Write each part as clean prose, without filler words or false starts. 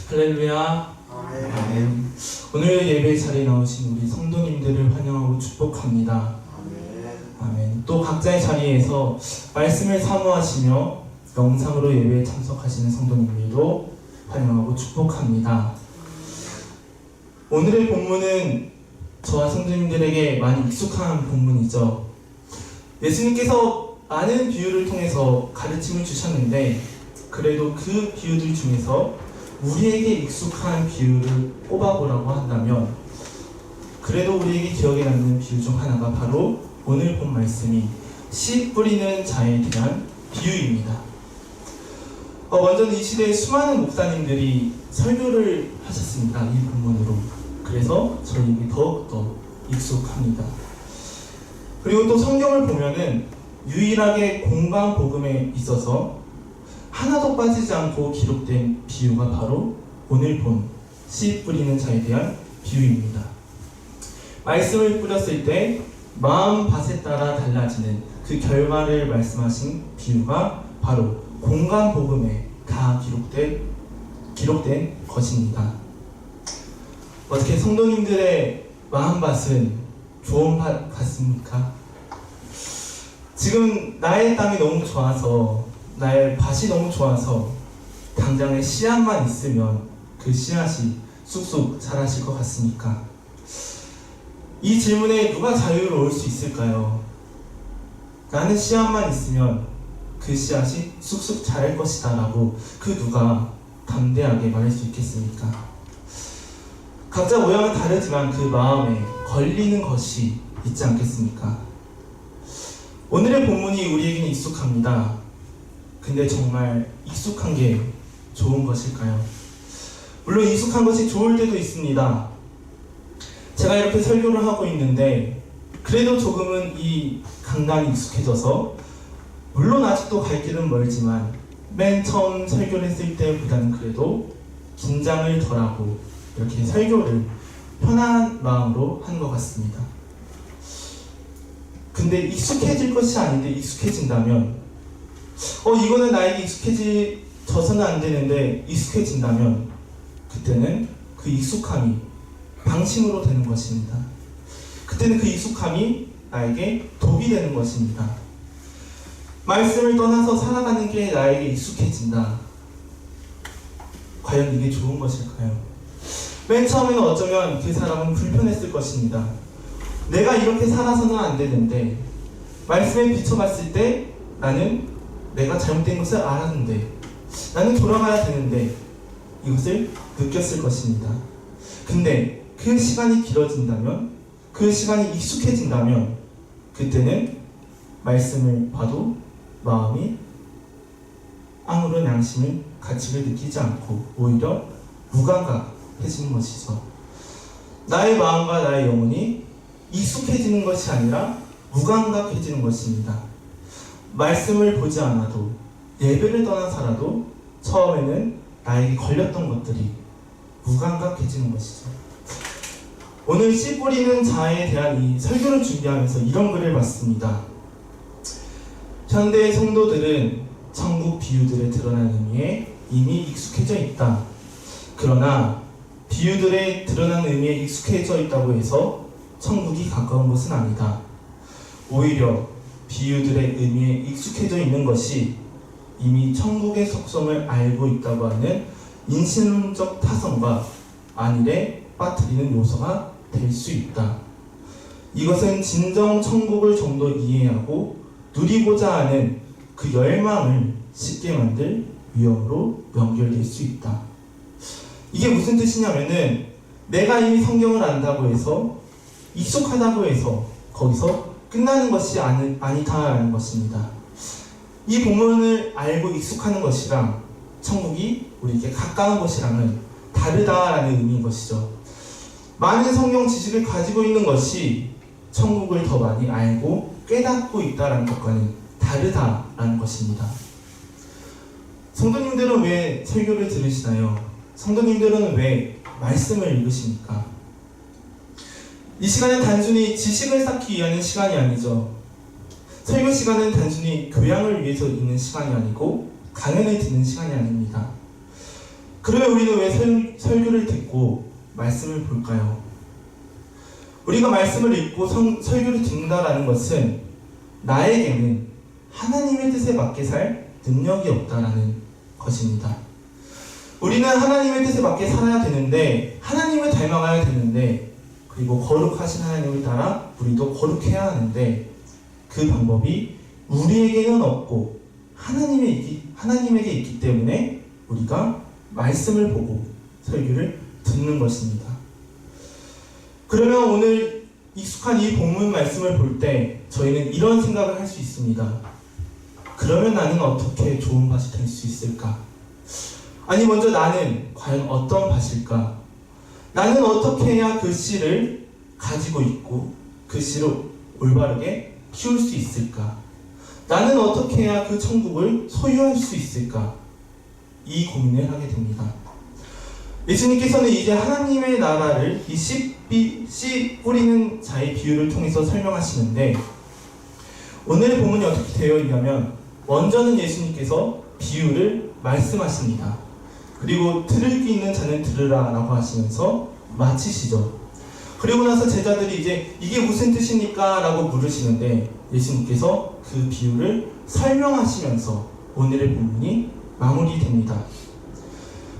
할렐루야. 아멘. 오늘 예배 자리에 나오신 우리 성도님들을 환영하고 축복합니다. 아멘. 또 각자의 자리에서 말씀을 사모하시며 영상으로 예배에 참석하시는 성도님들도 환영하고 축복합니다. 오늘의 본문은 저와 성도님들에게 많이 익숙한 본문이죠. 예수님께서 많은 비유를 통해서 가르침을 주셨는데 그래도 그 비유들 중에서 우리에게 익숙한 비유를 꼽아보라고 한다면 그래도 우리에게 기억에 남는 비유 중 하나가 바로 오늘 본 말씀이 씨 뿌리는 자에 대한 비유입니다. 먼저는 이 시대에 수많은 목사님들이 설교를 하셨습니다. 이 본문으로. 그래서 저희에게 더욱더 익숙합니다. 그리고 또 성경을 보면은 유일하게 공간 복음에 있어서 하나도 빠지지 않고 기록된 비유가 바로 오늘 본 씨 뿌리는 자에 대한 비유입니다. 말씀을 뿌렸을 때 마음밭에 따라 달라지는 그 결과를 말씀하신 비유가 바로 공간 복음에 다 기록된 것입니다. 어떻게 성도님들의 마음밭은 좋은 밭 같습니까? 지금 나의 땅이 너무 좋아서 나의 밭이 너무 좋아서 당장에 씨앗만 있으면 그 씨앗이 쑥쑥 자라실 것 같습니까? 이 질문에 누가 자유로울 수 있을까요? 나는 씨앗만 있으면 그 씨앗이 쑥쑥 자랄 것이다 라고 그 누가 담대하게 말할 수 있겠습니까? 각자 모양은 다르지만 그 마음에 걸리는 것이 있지 않겠습니까? 오늘의 본문이 우리에게는 익숙합니다. 근데 정말 익숙한 게 좋은 것일까요? 물론 익숙한 것이 좋을 때도 있습니다. 제가 이렇게 설교를 하고 있는데 그래도 조금은 이 강단이 익숙해져서 물론 아직도 갈 길은 멀지만 맨 처음 설교를 했을 때보다는 그래도 긴장을 덜하고 이렇게 설교를 편한 마음으로 한 것 같습니다. 근데 익숙해질 것이 아닌데 익숙해진다면 이거는 나에게 익숙해져서는 안 되는데 익숙해진다면 그때는 그 익숙함이 방심으로 되는 것입니다. 그때는 그 익숙함이 나에게 독이 되는 것입니다. 말씀을 떠나서 살아가는 게 나에게 익숙해진다. 과연 이게 좋은 것일까요? 맨 처음에는 어쩌면 그 사람은 불편했을 것입니다. 내가 이렇게 살아서는 안 되는데 말씀에 비춰봤을 때 나는 내가 잘못된 것을 알았는데 나는 돌아가야 되는데 이것을 느꼈을 것입니다. 근데 그 시간이 길어진다면 그 시간이 익숙해진다면 그때는 말씀을 봐도 마음이 아무런 양심을 가치를 느끼지 않고 오히려 무감각해지는 것이죠. 나의 마음과 나의 영혼이 익숙해지는 것이 아니라 무감각해지는 것입니다. 말씀을 보지 않아도 예배를 떠나서라도 처음에는 나에게 걸렸던 것들이 무감각해지는 것이죠. 오늘 씨 뿌리는 자에 대한 이 설교를 준비하면서 이런 글을 봤습니다. 현대의 성도들은 천국 비유들에 드러난 의미에 이미 익숙해져 있다. 그러나 비유들에 드러난 의미에 익숙해져 있다고 해서 천국이 가까운 것은 아니다. 오히려 비유들의 의미에 익숙해져 있는 것이 이미 천국의 속성을 알고 있다고 하는 인신론적 타성과 안일에 빠뜨리는 요소가 될 수 있다. 이것은 진정 천국을 좀 더 이해하고 누리고자 하는 그 열망을 쉽게 만들 위험으로 연결될 수 있다. 이게 무슨 뜻이냐면은 내가 이미 성경을 안다고 해서 익숙하다고 해서 거기서 끝나는 것이 아니다라는 것입니다. 이 본문을 알고 익숙하는 것이랑 천국이 우리에게 가까운 것이랑은 다르다라는 의미인 것이죠. 많은 성경 지식을 가지고 있는 것이 천국을 더 많이 알고 깨닫고 있다는 것과는 다르다라는 것입니다. 성도님들은 왜 설교를 들으시나요? 성도님들은 왜 말씀을 읽으십니까? 이 시간은 단순히 지식을 쌓기 위한 시간이 아니죠. 설교 시간은 단순히 교양을 위해서 있는 시간이 아니고 강연을 듣는 시간이 아닙니다. 그러면 우리는 왜 설교를 듣고 말씀을 볼까요? 우리가 말씀을 읽고 설교를 듣는다라는 것은 나에게는 하나님의 뜻에 맞게 살 능력이 없다라는 것입니다. 우리는 하나님의 뜻에 맞게 살아야 되는데, 하나님을 닮아가야 되는데, 그리고 거룩하신 하나님을 따라 우리도 거룩해야 하는데, 그 방법이 우리에게는 없고 하나님에게 있기 때문에 우리가 말씀을 보고 설교를 듣는 것입니다. 그러면 오늘 익숙한 이 본문 말씀을 볼 때 저희는 이런 생각을 할 수 있습니다. 그러면 나는 어떻게 좋은 밭이 될 수 있을까? 아니, 먼저 나는 과연 어떤 밭일까? 나는 어떻게 해야 그 씨를 가지고 있고 그 씨를 올바르게 키울 수 있을까? 나는 어떻게 해야 그 천국을 소유할 수 있을까? 이 고민을 하게 됩니다. 예수님께서는 이제 하나님의 나라를 이 씨 뿌리는 자의 비유를 통해서 설명하시는데, 오늘의 본문이 어떻게 되어 있냐면, 먼저는 예수님께서 비유를 말씀하십니다. 그리고 들을 귀 있는 자는 들으라 라고 하시면서 마치시죠. 그리고 나서 제자들이 이제 이게 무슨 뜻입니까? 라고 물으시는데, 예수님께서 그 비유를 설명하시면서 오늘의 본문이 마무리됩니다.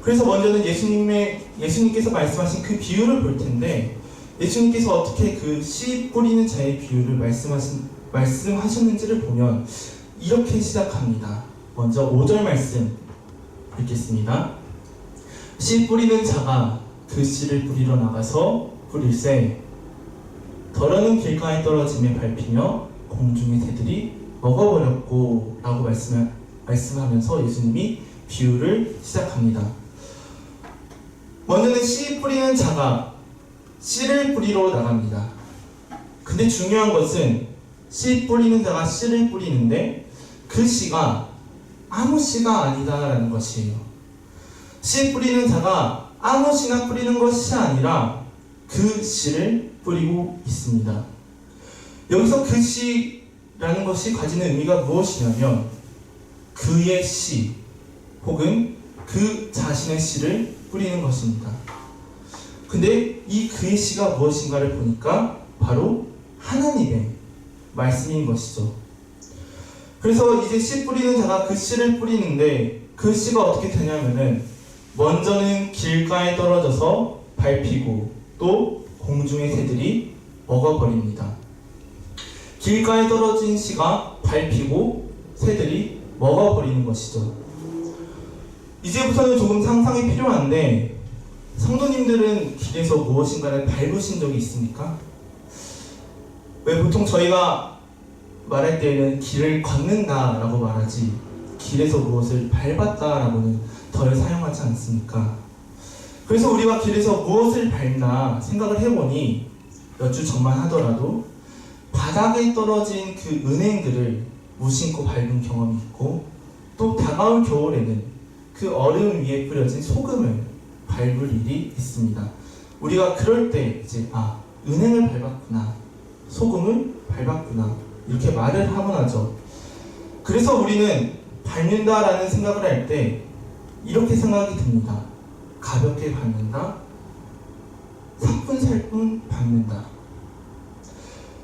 그래서 먼저는 예수님께서 말씀하신 그 비유를 볼 텐데, 예수님께서 어떻게 그 씨 뿌리는 자의 비유를 말씀하셨는지를 보면 이렇게 시작합니다. 먼저 5절 말씀 읽겠습니다. 씨 뿌리는 자가 그 씨를 뿌리러 나가서 뿌릴새 더러는 길가에 떨어짐에 밟히며 공중의 새들이 먹어버렸고 라고 말씀하면서 예수님이 비유를 시작합니다. 먼저는 씨 뿌리는 자가 씨를 뿌리러 나갑니다. 근데 중요한 것은 씨 뿌리는 자가 씨를 뿌리는데 그 씨가 아무 씨가 아니다라는 것이에요. 씨 뿌리는 자가 아무 씨나 뿌리는 것이 아니라 그 씨를 뿌리고 있습니다. 여기서 그 씨라는 것이 가지는 의미가 무엇이냐면, 그의 씨 혹은 그 자신의 씨를 뿌리는 것입니다. 근데 이 그의 씨가 무엇인가를 보니까 바로 하나님의 말씀인 것이죠. 그래서 이제 씨 뿌리는 자가 그 씨를 뿌리는데, 그 씨가 어떻게 되냐면은 먼저는 길가에 떨어져서 밟히고 또 공중의 새들이 먹어버립니다. 길가에 떨어진 씨가 밟히고 새들이 먹어버리는 것이죠. 이제부터는 조금 상상이 필요한데, 성도님들은 길에서 무엇인가를 밟으신 적이 있습니까? 왜 보통 저희가 말할 때는 길을 걷는다 라고 말하지, 길에서 무엇을 밟았다 라고는 덜 사용하지 않습니까? 그래서 우리가 길에서 무엇을 밟나 생각을 해보니, 몇 주 전만 하더라도 바닥에 떨어진 그 은행들을 무심코 밟은 경험이 있고, 또 다가올 겨울에는 그 얼음 위에 뿌려진 소금을 밟을 일이 있습니다. 우리가 그럴 때 이제 은행을 밟았구나, 소금을 밟았구나, 이렇게 말을 하곤 하죠. 그래서 우리는 밟는다라는 생각을 할 때 이렇게 생각이 듭니다. 가볍게 밟는다, 사뿐살뿐 밟는다.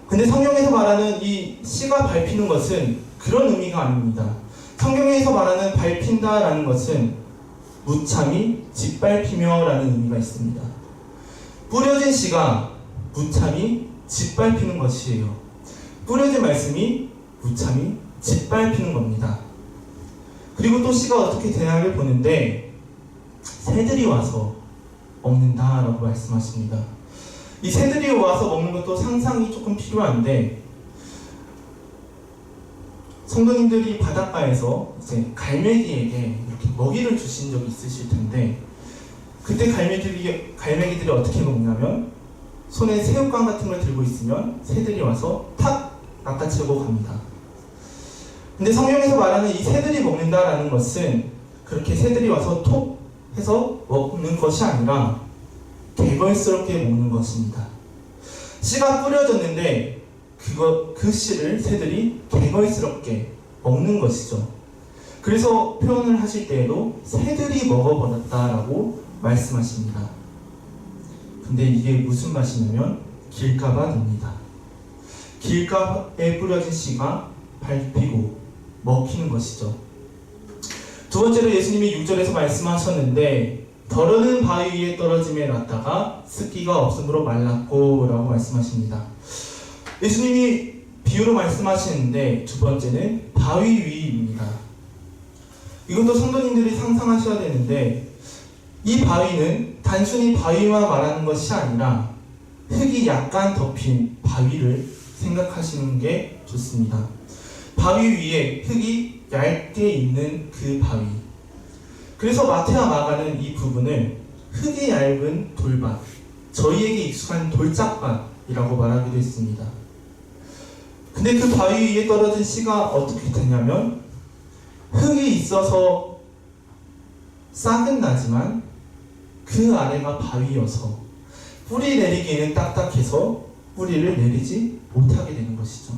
근데 성경에서 말하는 이 씨가 밟히는 것은 그런 의미가 아닙니다. 성경에서 말하는 밟힌다라는 것은 무참히 짓밟히며 라는 의미가 있습니다. 뿌려진 씨가 무참히 짓밟히는 것이에요. 뿌려진 말씀이 무참히 짓밟히는 겁니다. 그리고 또 씨가 어떻게 되냐를 보는데, 새들이 와서 먹는다라고 말씀하십니다. 이 새들이 와서 먹는 것도 상상이 조금 필요한데, 성도님들이 바닷가에서 이제 갈매기에게 이렇게 먹이를 주신 적이 있으실 텐데, 그때 갈매기들이 어떻게 먹냐면 손에 새우깡 같은 걸 들고 있으면 새들이 와서 탁 낚아채고 갑니다. 근데 성경에서 말하는 이 새들이 먹는다라는 것은 그렇게 새들이 와서 톡 해서 먹는 것이 아니라 개걸스럽게 먹는 것입니다. 씨가 뿌려졌는데 그 씨를 새들이 개걸스럽게 먹는 것이죠. 그래서 표현을 하실 때에도 새들이 먹어버렸다라고 말씀하십니다. 근데 이게 무슨 맛이냐면 길가밭입니다. 길가에 뿌려진 씨가 밟히고 먹히는 것이죠. 두 번째로 예수님이 6절에서 말씀하셨는데 더러는 바위 위에 떨어짐에 났다가 습기가 없으므로 말랐고 라고 말씀하십니다. 예수님이 비유로 말씀하시는데 두 번째는 바위 위입니다. 이것도 성도님들이 상상하셔야 되는데 이 바위는 단순히 바위만 말하는 것이 아니라 흙이 약간 덮인 바위를 생각하시는 게 좋습니다. 바위 위에 흙이 얇게 있는 그 바위. 그래서 마태와 마가는 이 부분을 흙이 얇은 돌밭, 저희에게 익숙한 돌짝밭이라고 말하기도 했습니다. 근데 그 바위 위에 떨어진 씨가 어떻게 되냐면 흙이 있어서 싹은 나지만 그 아래가 바위여서 뿌리 내리기에는 딱딱해서 뿌리를 내리지 못하게 되는 것이죠.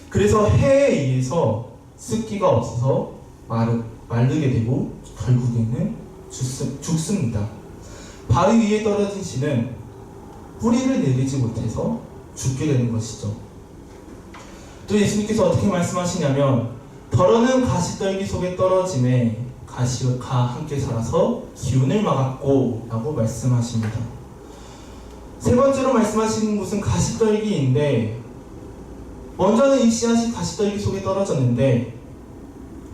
그래서 해에 의해서 습기가 없어서 마르게 되고 결국에는 죽습니다. 바위 위에 떨어진 씨는 뿌리를 내리지 못해서 죽게 되는 것이죠. 또 예수님께서 어떻게 말씀하시냐면 더러는 가시떨기 속에 떨어짐에 가시가 함께 살아서 기운을 막았고 라고 말씀하십니다. 세 번째로 말씀하시는 것은 가시떨기인데 먼저는 이 씨앗이 가시떨기 속에 떨어졌는데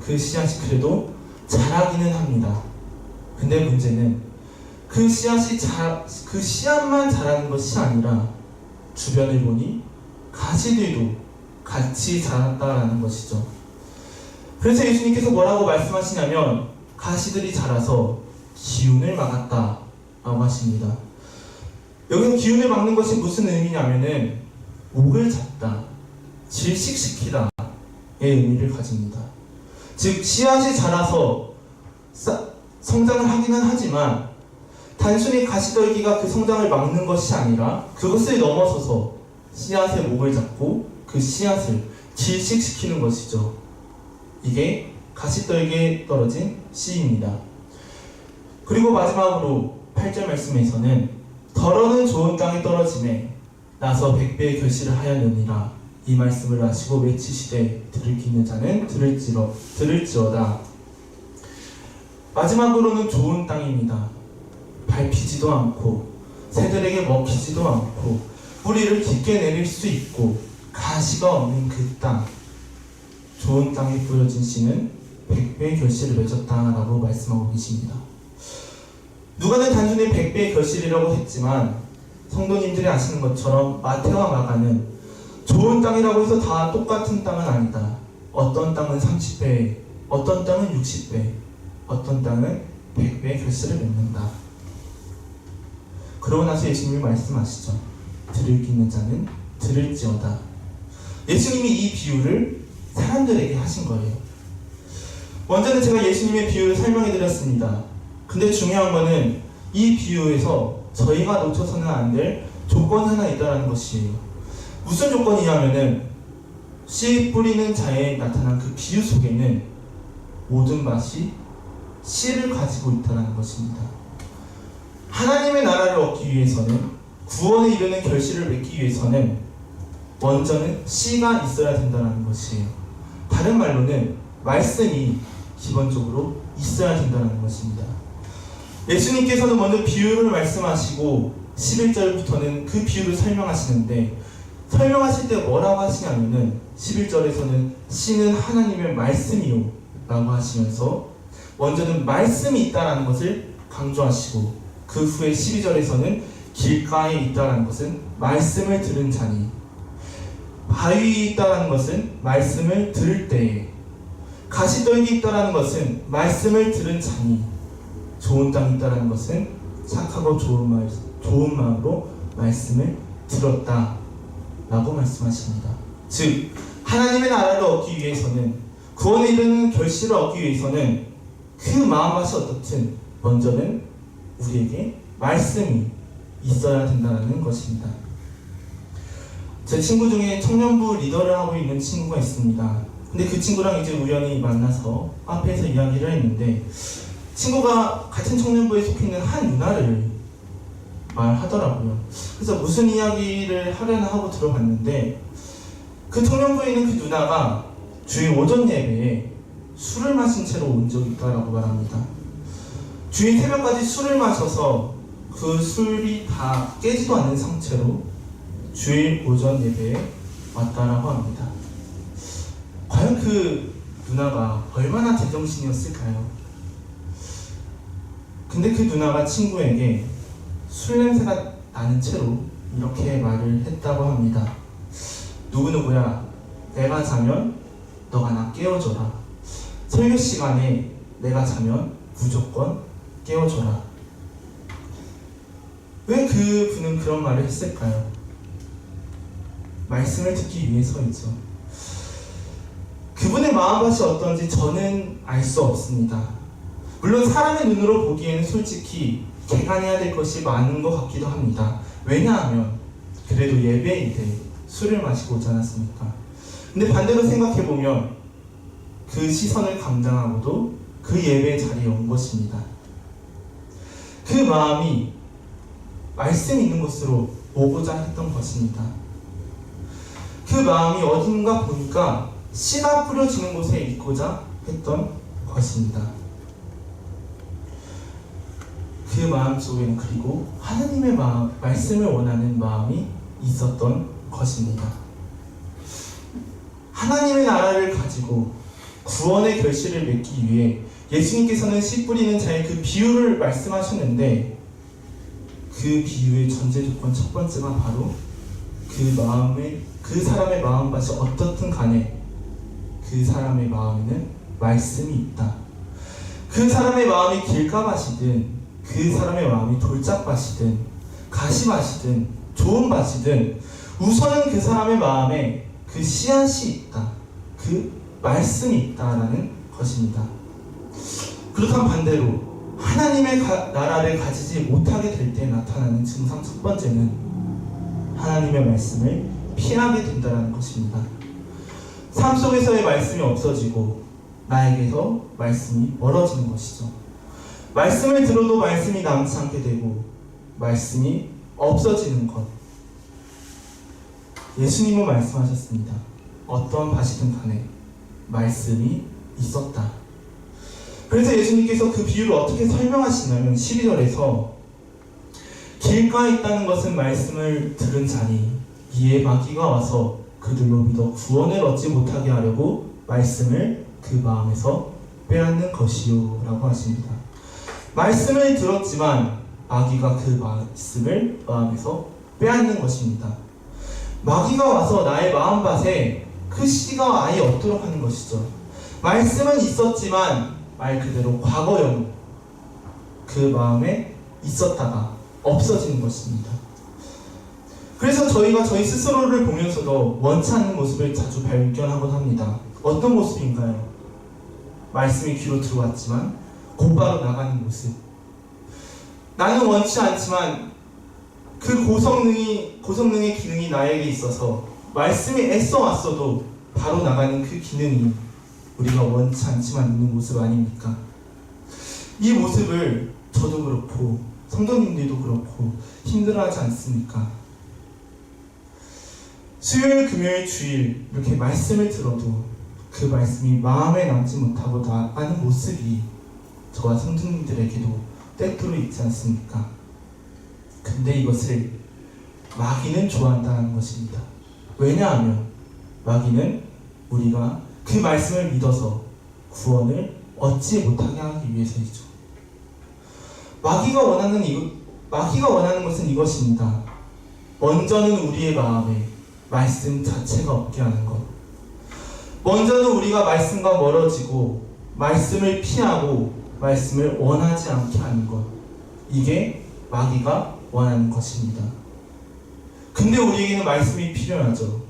그 씨앗이 그래도 자라기는 합니다. 근데 문제는 그 씨앗만 자라는 것이 아니라 주변을 보니 가시들도 같이 자랐다라는 것이죠. 그래서 예수님께서 뭐라고 말씀하시냐면 가시들이 자라서 기운을 막았다라고 하십니다. 여기서 기운을 막는 것이 무슨 의미냐면은 목을 잡다, 질식시키다의 의미를 가집니다. 즉 씨앗이 자라서 성장을 하기는 하지만 단순히 가시떨기가 그 성장을 막는 것이 아니라 그것을 넘어서서 씨앗의 목을 잡고 그 씨앗을 질식시키는 것이죠. 이게 가시떨기에 떨어진 씨입니다. 그리고 마지막으로 8절 말씀에서는 더러는 좋은 땅에 떨어짐에 나서 100배의 결실을 하였느니라 이 말씀을 하시고 외치시되 들을 귀 있는 자는 들을지어다. 마지막으로는 좋은 땅입니다. 밟히지도 않고 새들에게 먹히지도 않고 뿌리를 깊게 내릴 수 있고 가시가 없는 그 땅, 좋은 땅에 뿌려진 씨는 100배의 결실을 맺었다라고 말씀하고 계십니다. 누가는 단순히 100배의 결실이라고 했지만 성도님들이 아시는 것처럼 마태와 마가는 좋은 땅이라고 해서 다 똑같은 땅은 아니다. 어떤 땅은 30배, 어떤 땅은 60배, 어떤 땅은 100배의 결실을 맺는다. 그러고 나서 예수님이 말씀하시죠. 들을 귀 있는 자는 들을지어다. 예수님이 이 비유를 사람들에게 하신 거예요. 먼저는 제가 예수님의 비유를 설명해 드렸습니다. 근데 중요한 거는 이 비유에서 저희가 놓쳐서는 안 될 조건이 하나 있다는 것이에요. 무슨 조건이냐면은 씨 뿌리는 자에 나타난 그 비유 속에는 모든 맛이 씨를 가지고 있다는 것입니다. 하나님의 나라를 얻기 위해서는 구원에 이르는 결실을 맺기 위해서는 먼저는 씨가 있어야 된다는 것이에요. 다른 말로는 말씀이 기본적으로 있어야 된다는 것입니다. 예수님께서는 먼저 비유를 말씀하시고 11절부터는 그 비유를 설명하시는데 설명하실 때 뭐라고 하시냐면은 11절에서는 씨는 하나님의 말씀이요 라고 하시면서 먼저는 말씀이 있다는 것을 강조하시고 그 후에 12절에서는 길가에 있다는 것은 말씀을 들은 자니 바위에 있다는 것은 말씀을 들을 때에 가시떨기 있다는 것은 말씀을 들은 자니 좋은 땅이 있다는 것은 착하고 좋은 마음으로 말씀을 들었다 라고 말씀하십니다. 즉 하나님의 나라를 얻기 위해서는 구원에 이르는 결실을 얻기 위해서는 그 마음맛이 어떻든 먼저는 우리에게 말씀이 있어야 된다는 것입니다. 제 친구 중에 청년부 리더를 하고 있는 친구가 있습니다. 근데 그 친구랑 이제 우연히 만나서 카페에서 이야기를 했는데 친구가 같은 청년부에 속해 있는 한 누나를 말하더라고요. 그래서 무슨 이야기를 하려나 하고 들어봤는데 그 청년부에 있는 그 누나가 주일 오전 예배에 술을 마신 채로 온 적이 있다라고 말합니다. 주일 새벽까지 술을 마셔서 그 술이 다 깨지도 않는 상태로 주일 오전 예배에 왔다라고 합니다. 과연 그 누나가 얼마나 제정신이었을까요? 근데 그 누나가 친구에게 술 냄새가 나는 채로 이렇게 말을 했다고 합니다. 누구누구야, 내가 자면 너가 나 깨워줘라. 설교 시간에 내가 자면 무조건 깨워줘라. 왜 그 분은 그런 말을 했을까요? 말씀을 듣기 위해서이죠. 그분의 마음밭이 어떤지 저는 알 수 없습니다. 물론 사람의 눈으로 보기에는 솔직히 개간해야 될 것이 많은 것 같기도 합니다. 왜냐하면 그래도 예배인데 술을 마시고 오지 않았습니까? 근데 반대로 생각해보면 그 시선을 감당하고도 그 예배 자리에 온 것입니다. 그 마음이 말씀 있는 곳으로 오고자 했던 것입니다. 그 마음이 어딘가 보니까 씨가 뿌려지는 곳에 있고자 했던 것입니다. 그 마음 속에는 그리고 하나님의 말씀을 원하는 마음이 있었던 것입니다. 하나님의 나라를 가지고 구원의 결실을 맺기 위해 예수님께서는 씨 뿌리는 자의 그 비유를 말씀하셨는데 그 비유의 전제 조건 첫 번째가 바로 그 사람의 마음밭이 어떻든 간에 그 사람의 마음에는 말씀이 있다. 그 사람의 마음이 길가밭이든 그 사람의 마음이 돌짝밭이든 가시밭이든 좋은 밭이든 우선은 그 사람의 마음에 그 씨앗이 있다. 그 말씀이 있다라는 것입니다. 그렇다면 반대로 하나님의 나라를 가지지 못하게 될 때 나타나는 증상 첫 번째는 하나님의 말씀을 피하게 된다는 것입니다. 삶 속에서의 말씀이 없어지고 나에게서 말씀이 멀어지는 것이죠. 말씀을 들어도 말씀이 남지 않게 되고 말씀이 없어지는 것. 예수님은 말씀하셨습니다. 어떤 밭이든 간에 말씀이 있었다. 그래서 예수님께서 그 비유를 어떻게 설명하시냐면 12절에서 길가에 있다는 것은 말씀을 들은 자니 이에 마귀가 와서 그들로 믿어 구원을 얻지 못하게 하려고 말씀을 그 마음에서 빼앗는 것이요 라고 하십니다. 말씀을 들었지만 마귀가 그 말씀을 마음에서 빼앗는 것입니다. 마귀가 와서 나의 마음밭에 그 씨가 아예 없도록 하는 것이죠. 말씀은 있었지만 말 그대로 과거형으로 그 마음에 있었다가 없어지는 것입니다. 그래서 저희가 저희 스스로를 보면서도 원치 않는 모습을 자주 발견하곤 합니다. 어떤 모습인가요? 말씀이 귀로 들어왔지만 곧바로 나가는 모습. 나는 원치 않지만 그 고성능의 기능이 나에게 있어서 말씀이 애써 왔어도 바로 나가는 그 기능이 우리가 원치 않지만 있는 모습 아닙니까? 이 모습을 저도 그렇고 성도님들도 그렇고 힘들어하지 않습니까? 수요일, 금요일, 주일 이렇게 말씀을 들어도 그 말씀이 마음에 남지 못하고 나가는 모습이 저와 성도님들에게도 때때로 있지 않습니까? 근데 이것을 마귀는 좋아한다는 것입니다. 왜냐하면 마귀는 우리가 그 말씀을 믿어서 구원을 얻지 못하게 하기 위해서이죠. 마귀가 원하는 것은 이것입니다. 먼저는 우리의 마음에 말씀 자체가 없게 하는 것. 먼저는 우리가 말씀과 멀어지고 말씀을 피하고 말씀을 원하지 않게 하는 것. 이게 마귀가 원하는 것입니다. 근데 우리에게는 말씀이 필요하죠.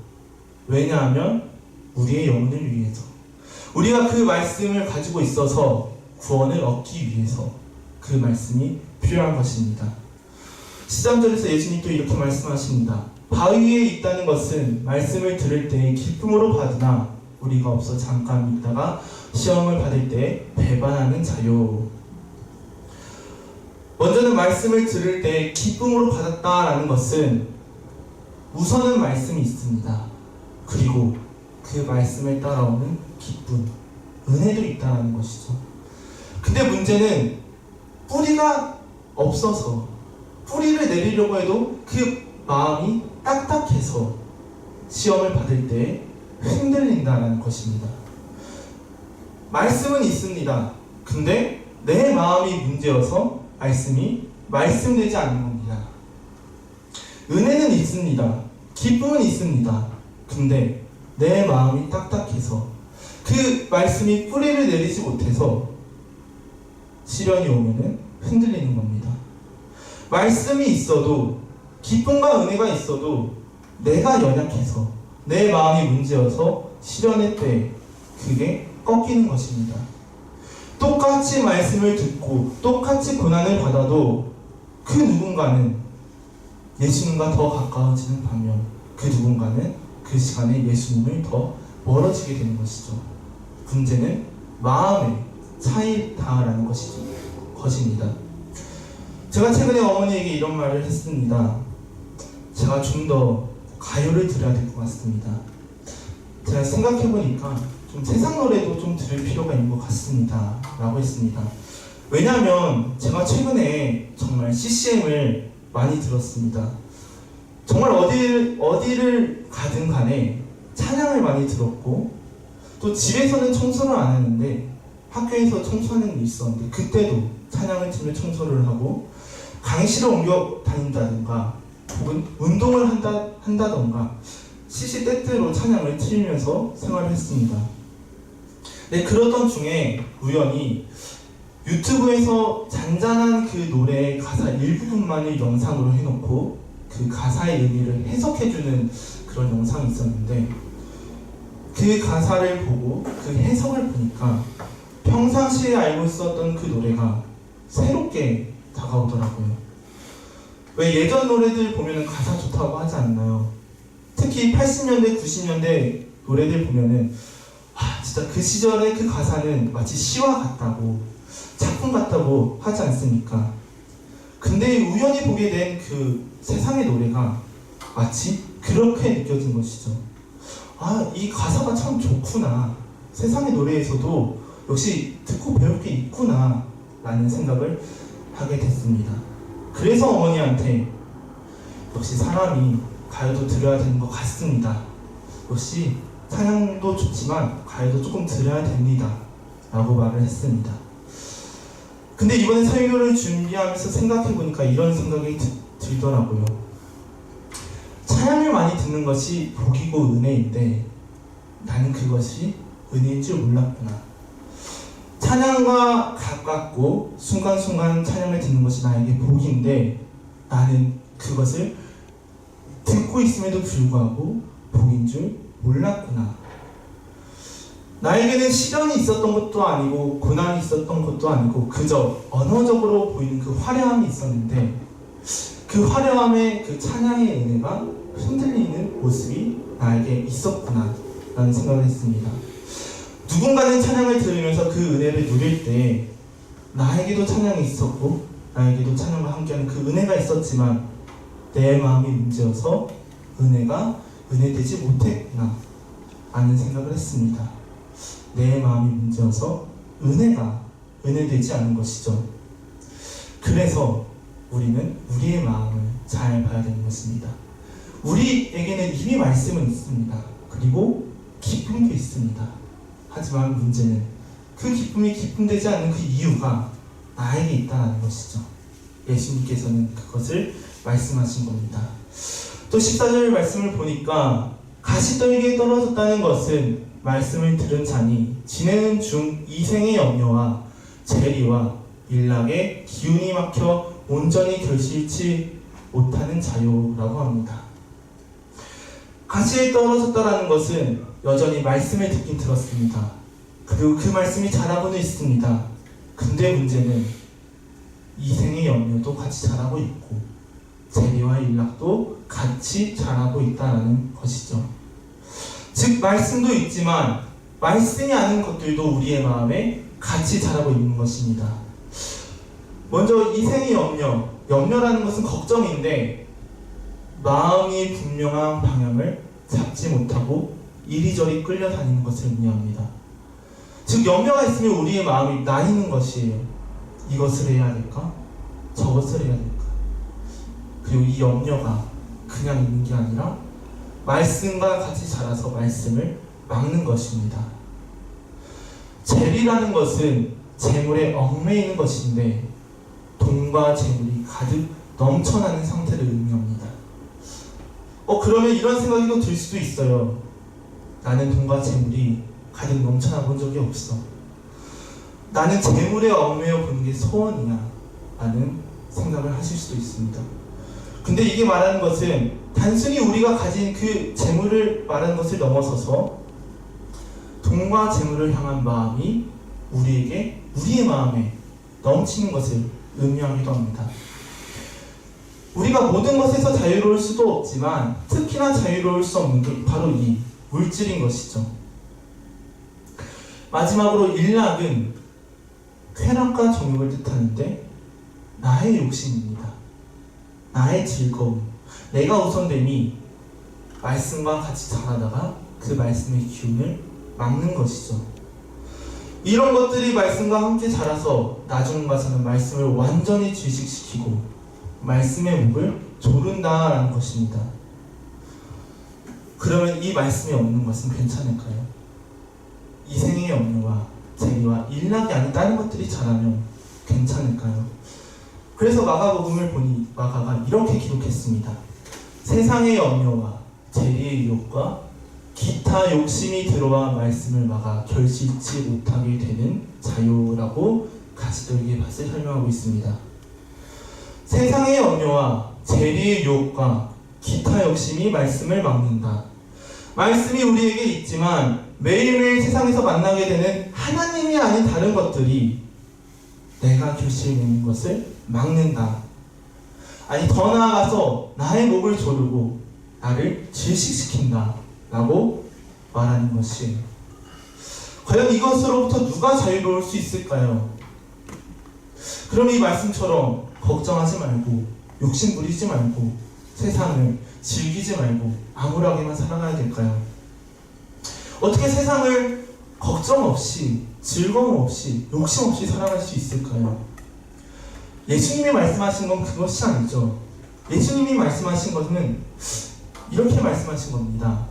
왜냐하면 우리의 영혼을 위해서, 우리가 그 말씀을 가지고 있어서 구원을 얻기 위해서 그 말씀이 필요한 것입니다. 13절에서 예수님도 이렇게 말씀하십니다. 바위 위에 있다는 것은 말씀을 들을 때의 기쁨으로 받으나 우리가 없어 잠깐 믿다가 시험을 받을 때 배반하는 자요. 먼저는 말씀을 들을 때 기쁨으로 받았다라는 것은 우선은 말씀이 있습니다. 그리고 그 말씀을 따라오는 기쁨, 은혜도 있다는 것이죠. 근데 문제는 뿌리가 없어서 뿌리를 내리려고 해도 그 마음이 딱딱해서 시험을 받을 때 흔들린다는 것입니다. 말씀은 있습니다. 근데 내 마음이 문제여서 말씀이 말씀되지 않는 겁니다. 은혜는 있습니다. 기쁨은 있습니다. 근데 내 마음이 딱딱해서 그 말씀이 뿌리를 내리지 못해서 시련이 오면은 흔들리는 겁니다. 말씀이 있어도 기쁨과 은혜가 있어도 내가 연약해서 내 마음이 문제여서 시련의 때 그게 꺾이는 것입니다. 똑같이 말씀을 듣고 똑같이 고난을 받아도 그 누군가는 예수님과 더 가까워지는 반면 그 누군가는 그 시간에 예수님을 더 멀어지게 되는 것이죠. 문제는 마음의 차이다라는 것입니다. 제가 최근에 어머니에게 이런 말을 했습니다. 제가 좀 더 가요를 들어야 될 것 같습니다. 제가 생각해보니까 좀 세상 노래도 좀 들을 필요가 있는 것 같습니다 라고 했습니다. 왜냐하면 제가 최근에 정말 CCM을 많이 들었습니다. 정말 어디를 가든 간에 찬양을 많이 들었고 또 집에서는 청소를 안 하는데 학교에서 청소하는 일이 있었는데 그때도 찬양을 틀며 청소를 하고 강의실을 옮겨 다닌다든가 혹은 운동을 한다던가 시시때때로 찬양을 틀면서 생활을 했습니다. 네, 그러던 중에 우연히 유튜브에서 잔잔한 그 노래의 가사 일부분만을 영상으로 해놓고 그 가사의 의미를 해석해주는 그런 영상이 있었는데 그 가사를 보고 그 해석을 보니까 평상시에 알고 있었던 그 노래가 새롭게 다가오더라고요. 왜 예전 노래들 보면은 가사 좋다고 하지 않나요? 특히 80년대, 90년대 노래들 보면은 진짜 그 시절의 그 가사는 마치 시와 같다고 작품 같다고 하지 않습니까? 근데 우연히 보게 된 그 세상의 노래가 마치 그렇게 느껴진 것이죠. 이 가사가 참 좋구나. 세상의 노래에서도 역시 듣고 배울 게 있구나 라는 생각을 하게 됐습니다. 그래서 어머니한테 역시 사람이 가요도 들어야 되는 것 같습니다. 역시 찬양도 좋지만 가요도 조금 들어야 됩니다 라고 말을 했습니다. 근데 이번에 설교를 준비하면서 생각해보니까 이런 생각이 들더라고요. 찬양을 많이 듣는 것이 복이고 은혜인데 나는 그것이 은혜인 줄 몰랐구나. 찬양과 가깝고 순간순간 찬양을 듣는 것이 나에게 복인데 나는 그것을 듣고 있음에도 불구하고 복인 줄 몰랐구나. 나에게는 시련이 있었던 것도 아니고 고난이 있었던 것도 아니고 그저 언어적으로 보이는 그 화려함이 있었는데 그 화려함의 그 찬양의 은혜가 흔들리는 모습이 나에게 있었구나 라는 생각을 했습니다. 누군가는 찬양을 들으면서 그 은혜를 누릴 때 나에게도 찬양이 있었고 나에게도 찬양과 함께하는 그 은혜가 있었지만 내 마음이 문제여서 은혜가 은혜되지 못했구나 라는 생각을 했습니다. 내 마음이 문제여서 은혜가 은혜되지 않은 것이죠. 그래서 우리는 우리의 마음을 잘 봐야 되는 것입니다. 우리에게는 이미 말씀은 있습니다. 그리고 기쁨도 있습니다. 하지만 문제는 그 기쁨이 기쁨되지 않는 그 이유가 나에게 있다는 것이죠. 예수님께서는 그것을 말씀하신 겁니다. 또 14절 말씀을 보니까 가시떨기에 떨어졌다는 것은 말씀을 들은 자니 지내는 중 이생의 염려와 재리와 일락에 기운이 막혀 온전히 결실치 못하는 자요라고 합니다. 가시에 떨어졌다라는 것은 여전히 말씀을 듣긴 들었습니다. 그리고 그 말씀이 자라고는 있습니다. 근데 문제는 이생의 염려도 같이 자라고 있고 재리와 일락도 같이 자라고 있다는 것이죠. 즉 말씀도 있지만 말씀이 아닌 것들도 우리의 마음에 같이 자라고 있는 것입니다. 먼저 이생의 염려라는 것은 걱정인데 마음이 분명한 방향을 잡지 못하고 이리저리 끌려다니는 것을 의미합니다. 즉 염려가 있으면 우리의 마음이 나뉘는 것이에요. 이것을 해야 될까? 저것을 해야 될까? 그리고 이 염려가 그냥 있는 게 아니라 말씀과 같이 자라서 말씀을 막는 것입니다. 재리라는 것은 재물에 얽매이는 것인데 돈과 재물이 가득 넘쳐나는 상태를 의미합니다. 그러면 이런 생각이 또 들 수도 있어요. 나는 돈과 재물이 가득 넘쳐나 본 적이 없어. 나는 재물에 얽매여 보는 게 소원이야 라는 생각을 하실 수도 있습니다. 근데 이게 말하는 것은 단순히 우리가 가진 그 재물을 말하는 것을 넘어서서 돈과 재물을 향한 마음이 우리의 마음에 넘치는 것을 의미하기도 합니다. 우리가 모든 것에서 자유로울 수도 없지만 특히나 자유로울 수 없는 게 바로 이 물질인 것이죠. 마지막으로 일락은 쾌락과 정욕을 뜻하는데 나의 욕심입니다. 나의 즐거움, 내가 우선됨이 말씀과 같이 자라다가 그 말씀의 기운을 막는 것이죠. 이런 것들이 말씀과 함께 자라서 나중 가서는 말씀을 완전히 질식시키고 말씀의 목을 조른다라는 것입니다. 그러면 이 말씀이 없는 것은 괜찮을까요? 이생의 염려와 재리와 일락이 아닌 다른 것들이 자라면 괜찮을까요? 그래서 마가복음을 보니 마가가 이렇게 기록했습니다. 세상의 염려와 재리의 유혹과 기타 욕심이 들어와 말씀을 막아 결실치 못하게 되는 자유라고 가시적인 밭을 설명하고 있습니다. 세상의 염려와 재리의 유혹과 기타 욕심이 말씀을 막는다. 말씀이 우리에게 있지만 매일매일 세상에서 만나게 되는 하나님이 아닌 다른 것들이 내가 결실내는 것을 막는다. 아니 더 나아가서 나의 목을 조르고 나를 질식시킨다 라고 말하는 것이 과연 이것으로부터 누가 자유로울 수 있을까요? 그럼 이 말씀처럼 걱정하지 말고 욕심 부리지 말고 세상을 즐기지 말고 암울하게만 살아가야 될까요? 어떻게 세상을 걱정 없이 즐거움 없이 욕심 없이 살아갈 수 있을까요? 예수님이 말씀하신 건 그것이 아니죠. 예수님이 말씀하신 것은 이렇게 말씀하신 겁니다.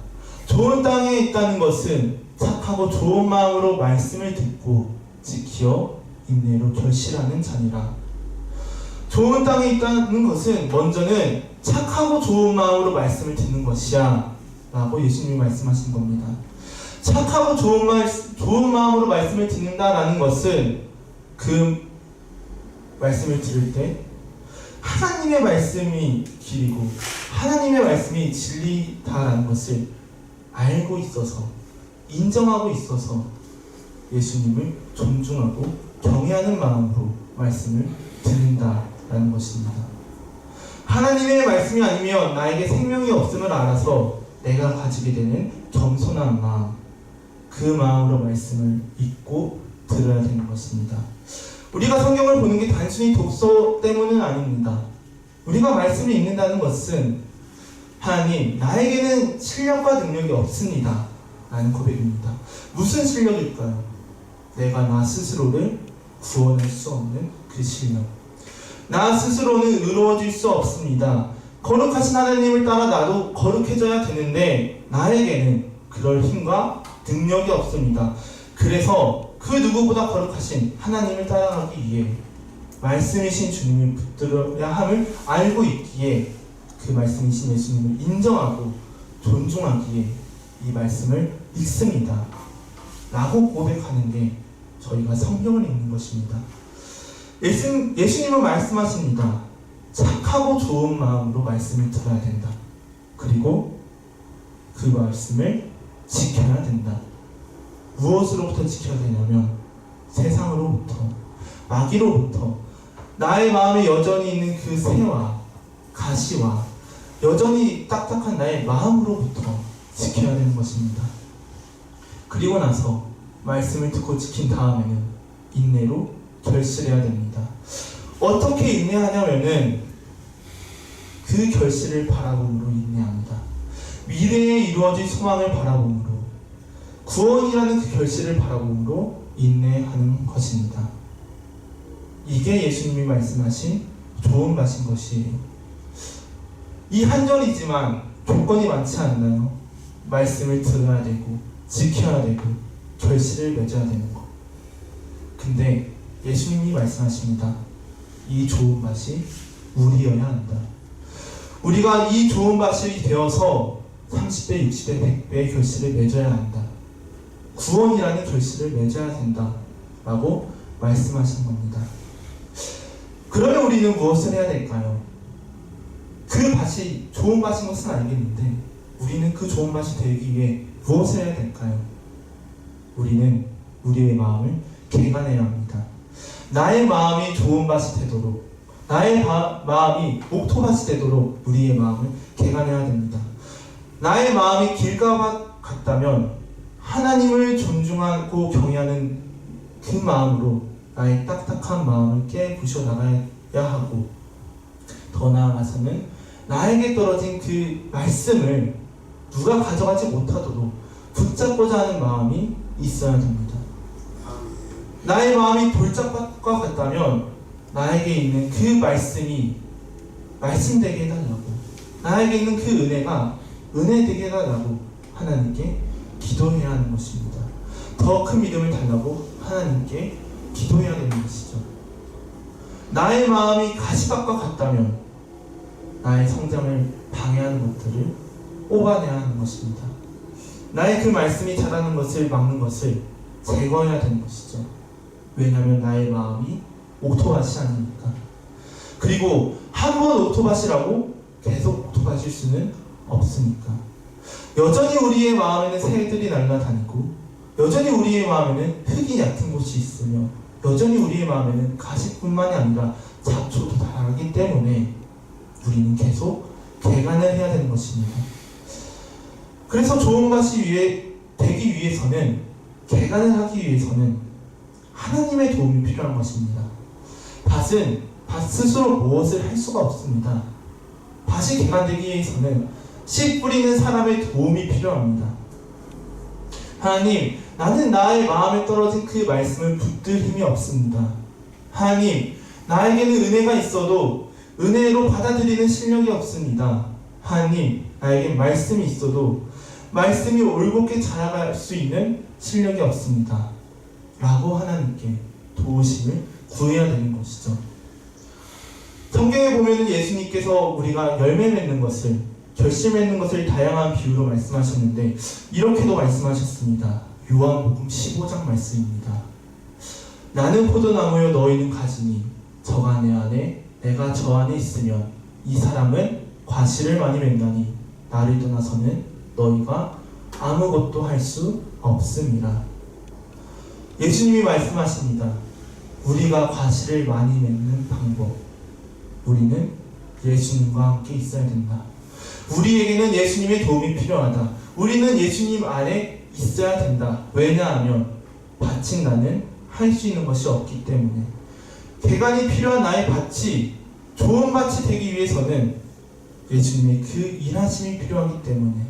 좋은 땅에 있다는 것은 착하고 좋은 마음으로 말씀을 듣고 지키어 인내로 결실하는 자니라. 좋은 땅에 있다는 것은 먼저는 착하고 좋은 마음으로 말씀을 듣는 것이야 라고 예수님이 말씀하신 겁니다. 착하고 좋은 마음으로 말씀을 듣는다라는 것은 그 말씀을 들을 때 하나님의 말씀이 길이고 하나님의 말씀이 진리다라는 것을 알고 있어서 인정하고 있어서 예수님을 존중하고 경외하는 마음으로 말씀을 듣는다라는 것입니다. 하나님의 말씀이 아니면 나에게 생명이 없음을 알아서 내가 가지게 되는 겸손한 마음, 그 마음으로 말씀을 읽고 들어야 되는 것입니다. 우리가 성경을 보는 게 단순히 독서 때문은 아닙니다. 우리가 말씀을 읽는다는 것은 하나님, 나에게는 실력과 능력이 없습니다 라는 고백입니다. 무슨 실력일까요? 내가 나 스스로를 구원할 수 없는 그 실력. 나 스스로는 의로워질 수 없습니다. 거룩하신 하나님을 따라 나도 거룩해져야 되는데 나에게는 그럴 힘과 능력이 없습니다. 그래서 그 누구보다 거룩하신 하나님을 따라가기 위해 말씀이신 주님을 붙들어야 함을 알고 있기에 그 말씀이신 예수님을 인정하고 존중하기에 이 말씀을 읽습니다 라고 고백하는 게 저희가 성경을 읽는 것입니다. 예수님은 말씀하십니다. 착하고 좋은 마음으로 말씀을 들어야 된다. 그리고 그 말씀을 지켜야 된다. 무엇으로부터 지켜야 되냐면 세상으로부터, 마귀로부터, 나의 마음에 여전히 있는 그 새와 가시와 여전히 딱딱한 나의 마음으로부터 지켜야 되는 것입니다. 그리고 나서 말씀을 듣고 지킨 다음에는 인내로 결실해야 됩니다. 어떻게 인내하냐면은 그 결실을 바라봄으로 인내합니다. 미래에 이루어질 소망을 바라봄으로, 구원이라는 그 결실을 바라봄으로 인내하는 것입니다. 이게 예수님이 말씀하신 좋은 밭인 것이에요. 이 한절이지만 조건이 많지 않나요? 말씀을 들어야 되고 지켜야 되고 결실을 맺어야 되는 것. 근데 예수님이 말씀하십니다. 이 좋은 밭이 우리여야 한다. 우리가 이 좋은 밭이 되어서 30배, 60배, 100배의 결실을 맺어야 한다. 구원이라는 결실을 맺어야 된다. 라고 말씀하신 겁니다. 그러면 우리는 무엇을 해야 될까요? 그 밭이 좋은 밭인 것은 알겠는데 우리는 그 좋은 밭이 되기 위해 무엇을 해야 될까요? 우리는 우리의 마음을 개간해야 합니다. 나의 마음이 좋은 밭이 되도록, 나의 마음이 옥토밭이 되도록 우리의 마음을 개간해야 됩니다. 나의 마음이 길가밭 같다면 하나님을 존중하고 경외하는 그 마음으로 나의 딱딱한 마음을 깨부셔 나가야 하고, 더 나아가서는 나에게 떨어진 그 말씀을 누가 가져가지 못하도록 붙잡고자 하는 마음이 있어야 됩니다. 나의 마음이 돌짝밭과 같다면 나에게 있는 그 말씀이 말씀되게 해달라고, 나에게 있는 그 은혜가 은혜되게 해달라고 하나님께 기도해야 하는 것입니다. 더 큰 믿음을 달라고 하나님께 기도해야 되는 것이죠. 나의 마음이 가시밭과 같다면 나의 성장을 방해하는 것들을 뽑아내야 하는 것입니다. 나의 그 말씀이 자라는 것을 막는 것을 제거해야 되는 것이죠. 왜냐하면 나의 마음이 옥토밭이 아니니까. 그리고 한 번 옥토밭이라고 계속 옥토밭일 수는 없으니까. 여전히 우리의 마음에는 새들이 날아다니고, 여전히 우리의 마음에는 흙이 얕은 곳이 있으며, 여전히 우리의 마음에는 가시뿐만이 아니라 잡초도 다르기 때문에 우리는 계속 개간을 해야 되는 것입니다. 그래서 좋은 밭이 되기 위해서는, 개간을 하기 위해서는 하나님의 도움이 필요한 것입니다. 밭은 밭 스스로 무엇을 할 수가 없습니다. 밭이 개간되기 위해서는 씨 뿌리는 사람의 도움이 필요합니다. 하나님, 나는 나의 마음에 떨어진 그 말씀을 붙들 힘이 없습니다. 하나님, 나에게는 은혜가 있어도 은혜로 받아들이는 실력이 없습니다. 하나님, 나에게 말씀이 있어도 말씀이 올곧게 자라갈 수 있는 실력이 없습니다. 라고 하나님께 도우심을 구해야 되는 것이죠. 성경에 보면 예수님께서 우리가 열매 맺는 것을, 결실 맺는 것을 다양한 비유로 말씀하셨는데 이렇게도 말씀하셨습니다. 요한복음 15장 말씀입니다. 나는 포도나무요 너희는 가지니 저가 내 안에 내가 저 안에 있으면 이 사람은 과실을 많이 맺나니 나를 떠나서는 너희가 아무것도 할 수 없음이라. 예수님이 말씀하십니다. 우리가 과실을 많이 맺는 방법, 우리는 예수님과 함께 있어야 된다. 우리에게는 예수님의 도움이 필요하다. 우리는 예수님 안에 있어야 된다. 왜냐하면 밭인 나는 할 수 있는 것이 없기 때문에. 개간이 필요한 나의 밭이 좋은 밭이 되기 위해서는 예수님의 그 일하심이 필요하기 때문에,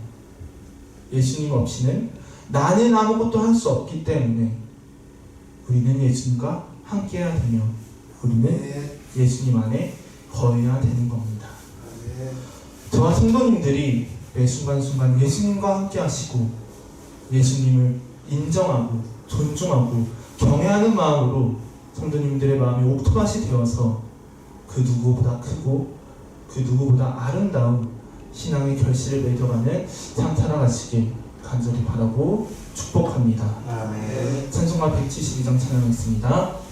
예수님 없이는 나는 아무것도 할 수 없기 때문에 우리는 예수님과 함께해야 되며 우리는 예수님 안에 거해야 되는 겁니다. 저와 성도님들이 매 순간순간 예수님과 함께 하시고 예수님을 인정하고 존중하고 경외하는 마음으로 성도님들의 마음이 옥토밭이 되어서 그 누구보다 크고 그 누구보다 아름다운 신앙의 결실을 맺어가는 삶 살아가시길 간절히 바라고 축복합니다. 아멘. 찬송가 172장 찬양하겠습니다.